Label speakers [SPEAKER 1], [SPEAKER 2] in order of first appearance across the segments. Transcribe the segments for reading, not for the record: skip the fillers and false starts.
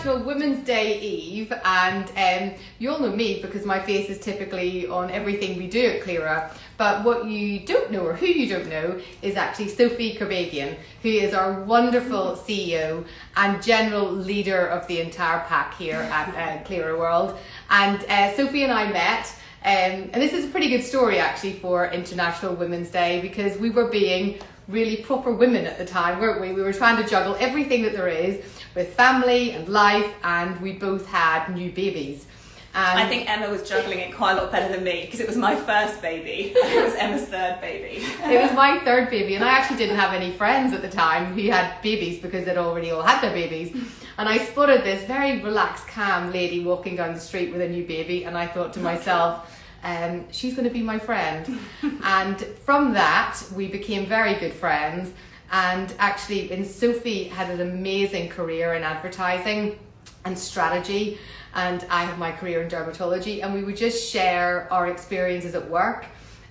[SPEAKER 1] International Women's Day Eve, and you all know me because my face is typically on everything we do at Cleara. But what you don't know, or who you don't know, is actually Sophie Kerbagian, who is our wonderful CEO and general leader of the entire pack here at Cleara World. And Sophie and I met. And this is a pretty good story actually for International Women's Day, because we were being really proper women at the time, weren't we? We were trying to juggle everything that there is with family and life, and we both had new babies. And
[SPEAKER 2] I think Emma was juggling it quite a lot better than me, because it was my first baby. It was Emma's third baby.
[SPEAKER 1] It was my third baby, and I actually didn't have any friends at the time who had babies because they'd already all had their babies. And I spotted this very relaxed, calm lady walking down the street with a new baby, and I thought to myself, she's going to be my friend. And from that, we became very good friends. And actually, Sophie had an amazing career in advertising and strategy, and I have my career in dermatology, and we would just share our experiences at work.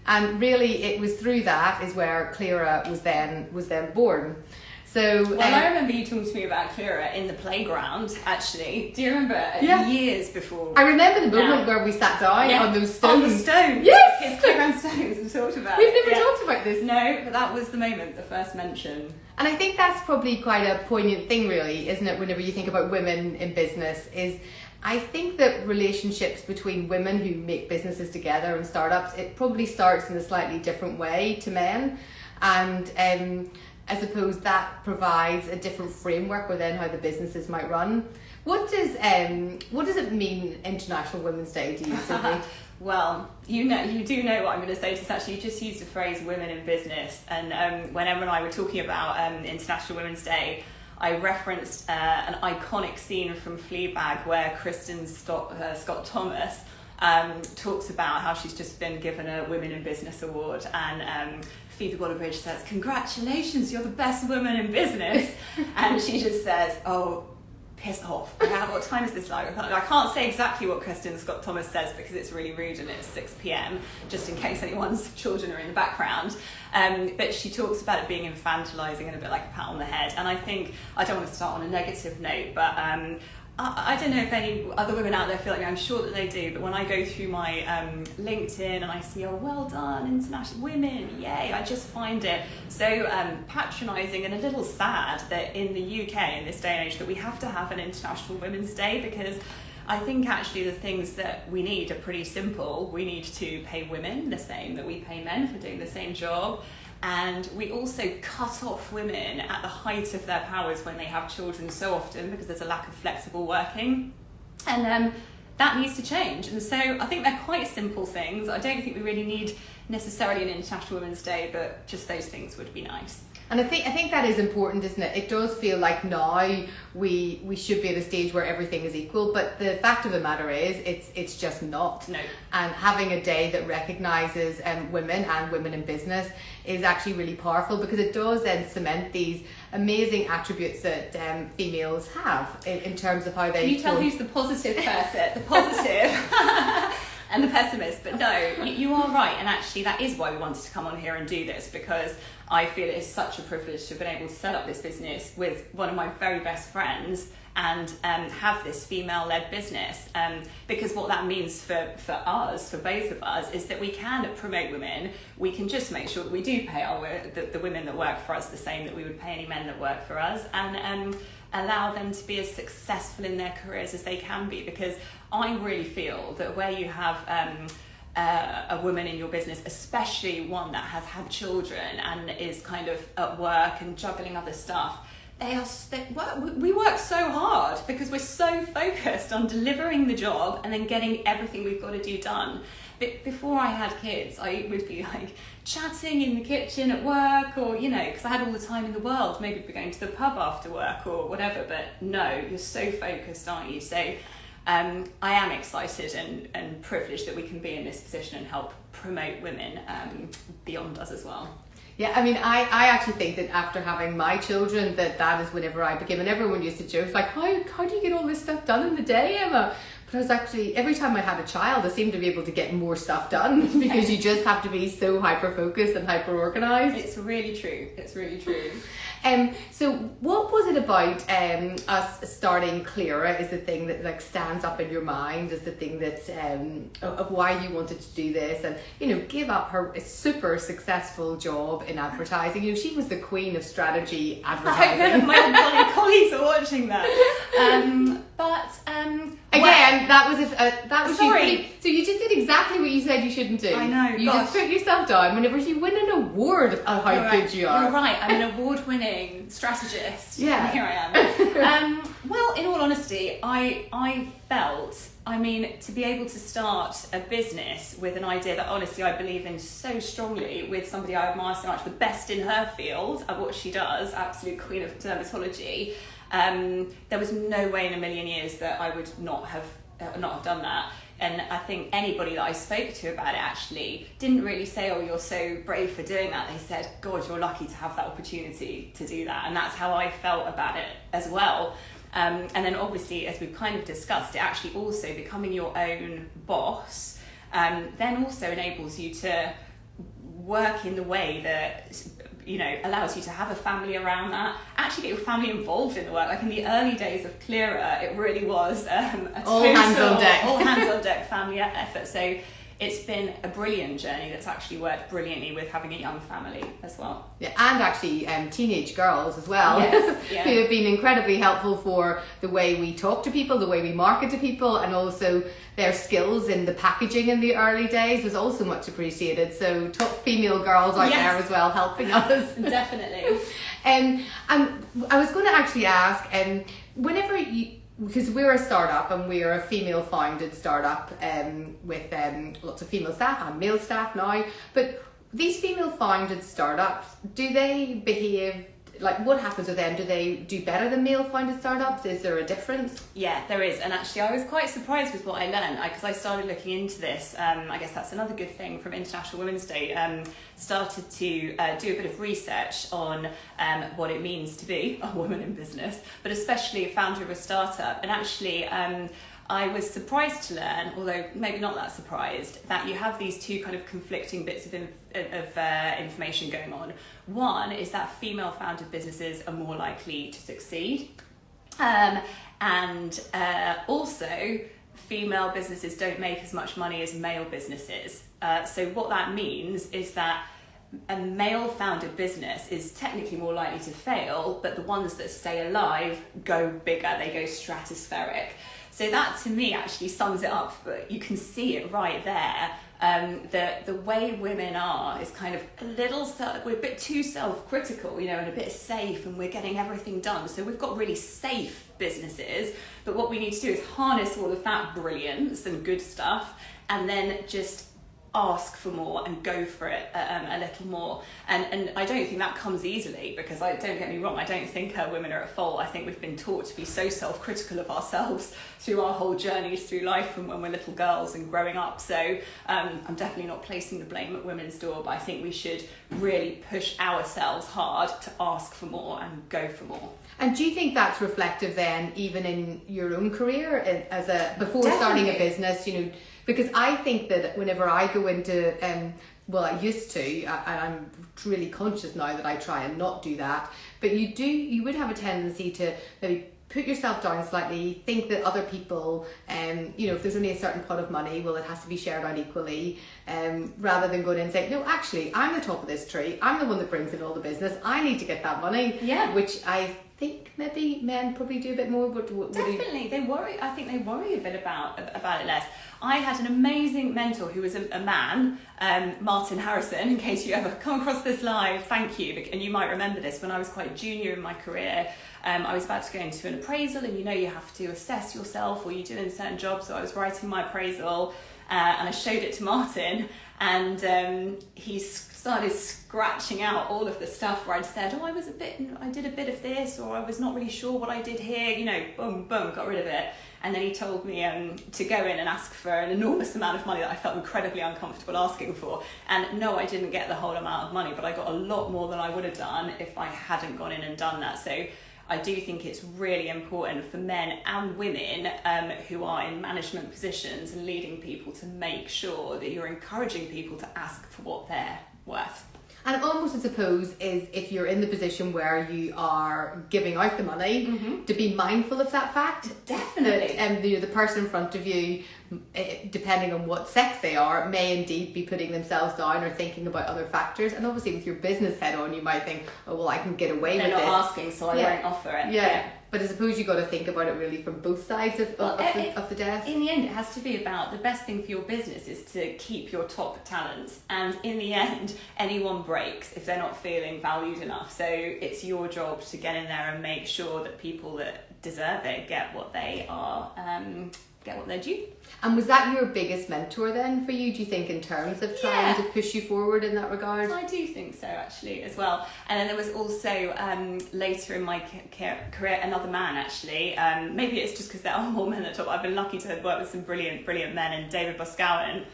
[SPEAKER 1] And really, it was through that is where Cleara was then born. So,
[SPEAKER 2] well, I remember you talking to me about Cleara in the playground, actually. Do you remember?
[SPEAKER 1] Yeah.
[SPEAKER 2] Years before.
[SPEAKER 1] I remember the moment where we sat down on those stones.
[SPEAKER 2] On the stones.
[SPEAKER 1] Yes!
[SPEAKER 2] His playground stones and talked about
[SPEAKER 1] We've
[SPEAKER 2] it.
[SPEAKER 1] never talked about this.
[SPEAKER 2] No, but that was the moment, the first mention.
[SPEAKER 1] And I think that's probably quite a poignant thing, really, isn't it, whenever you think about women in business, is I think that relationships between women who make businesses together and startups, it probably starts in a slightly different way to men. And I suppose that provides a different framework within how the businesses might run. What does it mean, International Women's Day, to you, Sophie?
[SPEAKER 2] Well, you do know what I'm going to say. It's actually, you just used the phrase "women in business," and when Emma and I were talking about International Women's Day, I referenced an iconic scene from Fleabag where Kristen Scott Thomas talks about how she's just been given a Women in Business award, and Phoebe Waller-Bridge says, "Congratulations, you're the best woman in business," and she just says, "Oh, piss off. What time is this like?" I can't say exactly what Kristen Scott Thomas says because it's really rude and it's 6 p.m, just in case anyone's children are in the background. But she talks about it being infantilizing and a bit like a pat on the head. And I think, I don't want to start on a negative note, but I don't know if any other women out there feel like, I'm sure that they do, but when I go through my LinkedIn and I see, oh, well done, international women, yay, I just find it so patronising and a little sad that in the UK in this day and age that we have to have an International Women's Day, because I think actually the things that we need are pretty simple. We need to pay women the same that we pay men for doing the same job. And we also cut off women at the height of their powers when they have children so often because there's a lack of flexible working. And that needs to change. And so I think they're quite simple things. I don't think we really need necessarily an International Women's Day, but just those things would be nice.
[SPEAKER 1] And I think that is important, isn't it? It does feel like now we should be at a stage where everything is equal, but the fact of the matter is it's just not.
[SPEAKER 2] No.
[SPEAKER 1] And having a day that recognises women and women in business is actually really powerful, because it does then cement these amazing attributes that females have in terms of how they...
[SPEAKER 2] Can you tell who's the positive person? The positive and the pessimist. But no, you are right. And actually that is why we wanted to come on here and do this, because I feel it is such a privilege to have been able to set up this business with one of my very best friends and have this female-led business, because what that means for us, for both of us, is that we can promote women. We can just make sure that we do pay the women that work for us the same that we would pay any men that work for us, and allow them to be as successful in their careers as they can be. Because I really feel that where you have a woman in your business, especially one that has had children and is kind of at work and juggling other stuff, we work so hard because we're so focused on delivering the job and then getting everything we've got to do done. But before I had kids, I would be like chatting in the kitchen at work, or, you know, because I had all the time in the world, maybe we're going to the pub after work or whatever, but no, you're so focused, aren't you? So I am excited and privileged that we can be in this position and help promote women beyond us as well.
[SPEAKER 1] Yeah, I mean, I actually think that after having my children, that is whenever I became, and everyone used to joke, like, how do you get all this stuff done in the day, Emma? But I was actually, every time I had a child, I seemed to be able to get more stuff done because you just have to be so hyper-focused and hyper-organised.
[SPEAKER 2] It's really true. It's really true.
[SPEAKER 1] So what was it about us starting Clara is the thing that like stands up in your mind, is the thing that of why you wanted to do this and, you know, give up her super successful job in advertising. You know, she was the queen of strategy advertising.
[SPEAKER 2] I hope none of my colleagues are watching that.
[SPEAKER 1] Again, that was
[SPEAKER 2] Sorry.
[SPEAKER 1] you. So you just did exactly what you said you shouldn't do.
[SPEAKER 2] I know,
[SPEAKER 1] You
[SPEAKER 2] gosh.
[SPEAKER 1] just put yourself down whenever you win an award of how
[SPEAKER 2] You're
[SPEAKER 1] good
[SPEAKER 2] right.
[SPEAKER 1] you are.
[SPEAKER 2] You're right. I'm an award-winning strategist.
[SPEAKER 1] Yeah.
[SPEAKER 2] And here I am. Well, in all honesty, I felt, I mean, to be able to start a business with an idea that honestly I believe in so strongly, with somebody I admire so much, the best in her field at what she does, absolute queen of dermatology. There was no way in a million years that I would not have done that. And I think anybody that I spoke to about it actually didn't really say, oh, you're so brave for doing that. They said, God, you're lucky to have that opportunity to do that. And that's how I felt about it as well. And then obviously, as we've kind of discussed, it actually also becoming your own boss then also enables you to work in the way that, you know, allows you to have a family around that, actually get your family involved in the work. Like in the early days of Clara, it really was a
[SPEAKER 1] all hands on deck.
[SPEAKER 2] all hands on deck family effort. So it's been a brilliant journey that's actually worked brilliantly with having a young family as well.
[SPEAKER 1] Yeah, and actually teenage girls as well,
[SPEAKER 2] Yes, yeah.
[SPEAKER 1] who have been incredibly helpful for the way we talk to people, the way we market to people, and also their skills in the packaging in the early days was also much appreciated. So top female girls out
[SPEAKER 2] Yes.
[SPEAKER 1] there as well helping us.
[SPEAKER 2] Definitely.
[SPEAKER 1] And I was going to actually ask, whenever you, because we're a startup and we're a female founded startup with lots of female staff and male staff now, but these female founded startups, do they behave, like what happens with them? Do they do better than male founded startups? Is there a difference?
[SPEAKER 2] Yeah, there is. And actually, I was quite surprised with what I learned because I started looking into this. I guess that's another good thing from International Women's Day. Started to do a bit of research on what it means to be a woman in business, but especially a founder of a startup. And actually, I was surprised to learn, although maybe not that surprised, that you have these two kind of conflicting bits of information going on. One is that female founded businesses are more likely to succeed. And also, female businesses don't make as much money as male businesses. So what that means is that a male founded business is technically more likely to fail, but the ones that stay alive go bigger, they go stratospheric. So that to me actually sums it up, but you can see it right there. The way women are is kind of we're a bit too self-critical, you know, and a bit safe, and we're getting everything done. So we've got really safe businesses, but what we need to do is harness all of that brilliance and good stuff, and then just ask for more and go for it a little more. And I don't think that comes easily, because don't get me wrong, I don't think women are at fault. I think we've been taught to be so self-critical of ourselves through our whole journeys through life from when we're little girls and growing up. So I'm definitely not placing the blame at women's door, but I think we should really push ourselves hard to ask for more and go for more.
[SPEAKER 1] And do you think that's reflective then, even in your own career before
[SPEAKER 2] Definitely.
[SPEAKER 1] starting a business, you know? Because I think that whenever I go into, well, I used to, and I'm really conscious now that I try and not do that, but you would have a tendency to maybe put yourself down slightly, think that other people, you know, if there's only a certain pot of money, well, it has to be shared out equally, rather than going in and saying, no, actually, I'm the top of this tree, I'm the one that brings in all the business, I need to get that money.
[SPEAKER 2] Yeah.
[SPEAKER 1] Which I think maybe men probably do a bit more, but
[SPEAKER 2] Definitely, they worry. I think they worry a bit about it less. I had an amazing mentor who was a man, Martin Harrison. In case you ever come across this live, thank you. And you might remember this when I was quite junior in my career. I was about to go into an appraisal, and you know you have to assess yourself, or you do in certain jobs. So I was writing my appraisal, and I showed it to Martin, and he started scratching out all of the stuff where I'd said, oh, I did a bit of this, or I was not really sure what I did here, you know, boom, boom, got rid of it. And then he told me to go in and ask for an enormous amount of money that I felt incredibly uncomfortable asking for. And no, I didn't get the whole amount of money, but I got a lot more than I would have done if I hadn't gone in and done that. So I do think it's really important for men and women who are in management positions and leading people to make sure that you're encouraging people to ask for what they're worth.
[SPEAKER 1] And almost, I suppose, is if you're in the position where you are giving out the money, to be mindful of that fact.
[SPEAKER 2] Definitely.
[SPEAKER 1] And the person in front of you, depending on what sex they are, may indeed be putting themselves down or thinking about other factors. And obviously with your business head on, you might think, oh, well, I can get away
[SPEAKER 2] They're
[SPEAKER 1] with
[SPEAKER 2] not
[SPEAKER 1] this.
[SPEAKER 2] asking, so I won't offer it.
[SPEAKER 1] Yeah. But I suppose you've got to think about it really from both sides of the desk.
[SPEAKER 2] In the end, it has to be about the best thing for your business is to keep your top talents. And in the end, anyone breaks if they're not feeling valued enough. So it's your job to get in there and make sure that people that deserve it get what they are, get what they're due.
[SPEAKER 1] And was that your biggest mentor then for you, do you think, in terms of trying to push you forward in that regard?
[SPEAKER 2] I do think so, actually, as well. And then there was also later in my career another man, actually. Maybe it's just because there are more men at the top. I've been lucky to work with some brilliant men, and David Boscawen,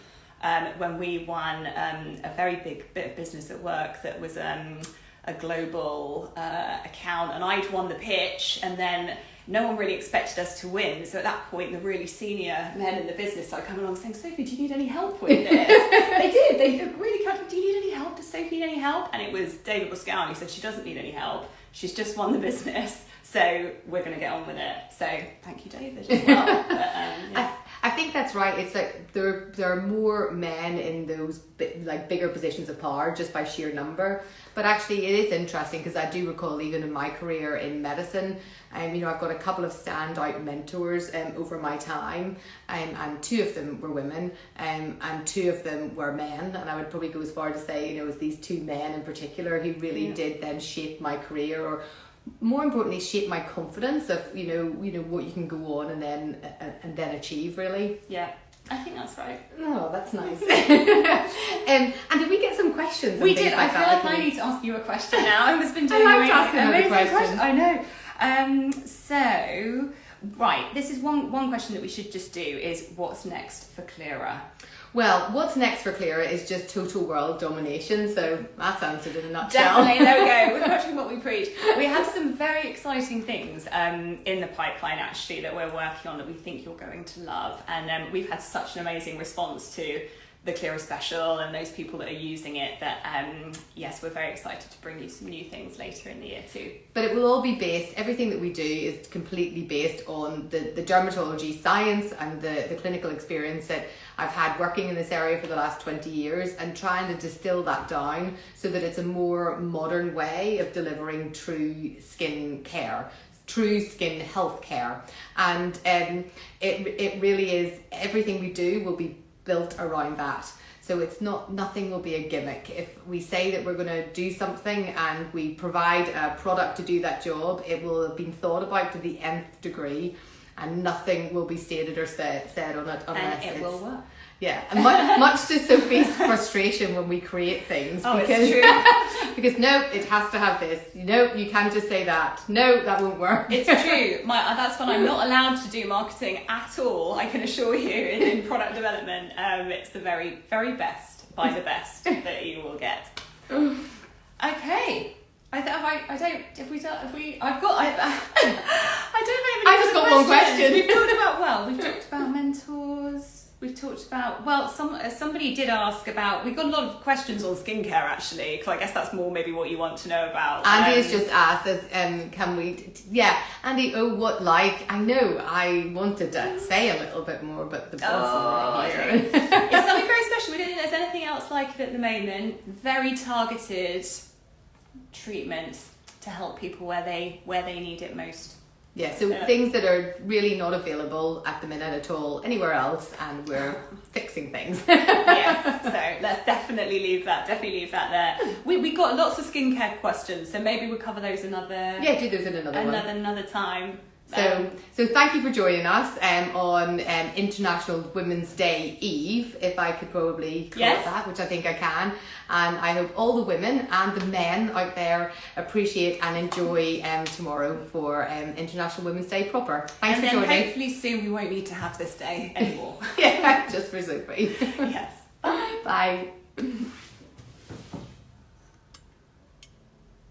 [SPEAKER 2] when we won a very big bit of business at work that was a global account, and I'd won the pitch, and then no one really expected us to win. So at that point, the really senior men in the business started coming along saying, Sophie, do you need any help with this? They did. They really kept, do you need any help? Does Sophie need any help? And it was David Boscawen who said she doesn't need any help. She's just won the business. So we're going to get on with it. So thank you, David, as well. But,
[SPEAKER 1] I think that's right. It's like there are more men in those bigger positions of power just by sheer number. But actually, it is interesting because I do recall even in my career in medicine, I've got a couple of standout mentors over my time, and two of them were women, and two of them were men. And I would probably go as far to say, it's these two men in particular who really did then shape my career, or more importantly, shape my confidence of what you can go on and then achieve, really.
[SPEAKER 2] Yeah, I think that's right.
[SPEAKER 1] Oh, that's nice. And did we get some questions?
[SPEAKER 2] We did. I feel like I need to ask you a question now. Emma's been doing
[SPEAKER 1] amazing
[SPEAKER 2] questions. I know. So, right, this is one question that we should just do is what's next for Clearer?
[SPEAKER 1] Well, what's next for Clearer is just total world domination, so that's answered in a nutshell.
[SPEAKER 2] Definitely, there we go. We're watching what we preach. We have some very exciting things in the pipeline, actually, that we're working on that we think you're going to love. And we've had such an amazing response to the Clearer Special and those people that are using it that, yes, we're very excited to bring you some new things later in the year too.
[SPEAKER 1] But it will all be based, everything that we do is completely based on the dermatology science and the clinical experience that I've had working in this area for the last 20 years, and trying to distill that down so that it's a more modern way of delivering true skin care, true skin health care. And it really is, everything we do will be built around that. So it's nothing will be a gimmick. If we say that we're going to do something and we provide a product to do that job, it will have been thought about to the nth degree, and nothing will be stated or said on it unless
[SPEAKER 2] and it will work.
[SPEAKER 1] Yeah, and much to Sophie's frustration when we create things.
[SPEAKER 2] It's true.
[SPEAKER 1] Because no, it has to have this. No, you can't just say that. No, that won't work.
[SPEAKER 2] It's true. That's when I'm not allowed to do marketing at all. I can assure you, in product development, it's the very, very best by the best that you will get. Okay. I
[SPEAKER 1] just got one question.
[SPEAKER 2] We've talked about mentors. We've talked about, somebody did ask about, we've got a lot of questions on skincare actually, because I guess that's more maybe what you want to know about.
[SPEAKER 1] Andy has just asked us, Andy, I know I wanted to say a little bit more, but the boss is here.
[SPEAKER 2] It's something very special. We don't think there's anything else like it at the moment. Very targeted treatments to help people where they need it most.
[SPEAKER 1] Yeah, so things that are really not available at the minute at all anywhere else, and we're fixing things.
[SPEAKER 2] Yes, so let's definitely leave that there. We got lots of skincare questions, so maybe we'll cover those another.
[SPEAKER 1] Yeah, do those in
[SPEAKER 2] another time.
[SPEAKER 1] So thank you for joining us on International Women's Day Eve, if I could probably call it that, which I think I can. And I hope all the women and the men out there appreciate and enjoy tomorrow for International Women's Day proper. Thanks for joining.
[SPEAKER 2] And hopefully soon we won't need to have this day anymore.
[SPEAKER 1] Yeah, just for Sophie.
[SPEAKER 2] Yes.
[SPEAKER 1] Bye.